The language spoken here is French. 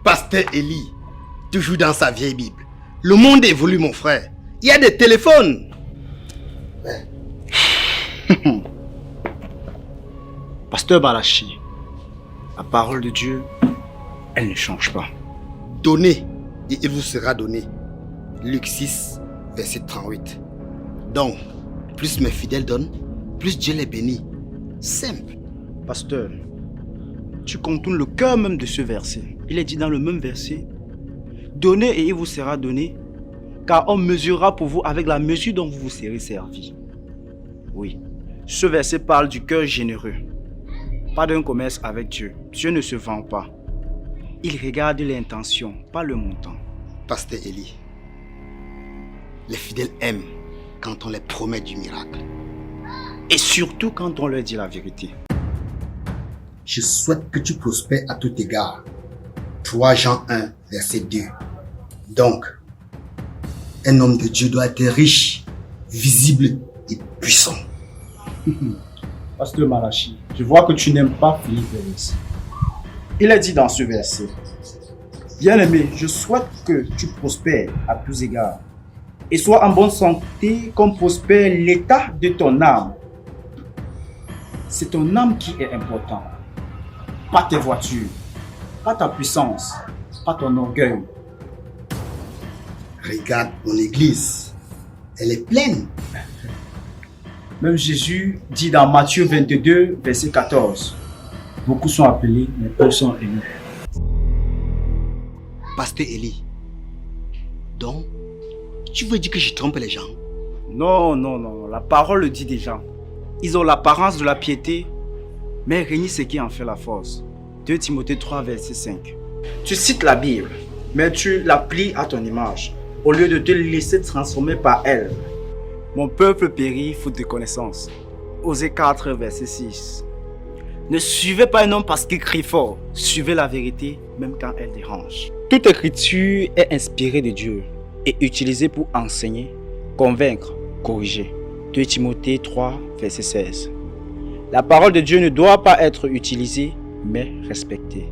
Pasteur Élie, toujours dans sa vieille Bible. Le monde évolue, mon frère. Il y a des téléphones. Ouais. Pasteur Malachi, la parole de Dieu, elle ne change pas. Donnez et il vous sera donné. Luc 6, verset 38. Donc, plus mes fidèles donnent, plus Dieu les bénit. Simple. Pasteur, tu contournes le cœur même de ce verset. Il est dit dans le même verset, donnez et il vous sera donné, car on mesurera pour vous avec la mesure dont vous vous serez servi. Oui, ce verset parle du cœur généreux, pas d'un commerce avec Dieu. Dieu ne se vend pas. Il regarde l'intention, pas le montant. Pasteur Élie, les fidèles aiment quand on les promet du miracle. Et surtout quand on leur dit la vérité. Je souhaite que tu prospères à tout égard. 3 Jean 1, verset 2. Donc, un homme de Dieu doit être riche, visible et puissant. Pasteur Malachi, je vois que tu n'aimes pas Philippe Vélis. Il est dit dans ce verset, bien-aimé, je souhaite que tu prospères à tous égards et sois en bonne santé comme prospère l'état de ton âme. C'est ton âme qui est important, pas tes voitures, pas ta puissance, pas ton orgueil. Regarde mon église, elle est pleine. Même Jésus dit dans Matthieu 22, verset 14, beaucoup sont appelés, mais peu sont élus. Pasteur Élie, donc, tu veux dire que je trompe les gens? Non, non, non, la parole le dit déjà. Ils ont l'apparence de la piété, mais renie ce qui en fait la force. 2 Timothée 3, verset 5. Tu cites la Bible, mais tu la plies à ton image, au lieu de te laisser transformer par elle. Mon peuple périt faute de connaissance. Osée 4, verset 6. Ne suivez pas un homme parce qu'il crie fort. Suivez la vérité, même quand elle dérange. Toute écriture est inspirée de Dieu et utilisée pour enseigner, convaincre, corriger. 2 Timothée 3, verset 16. La parole de Dieu ne doit pas être utilisée, mais respectée.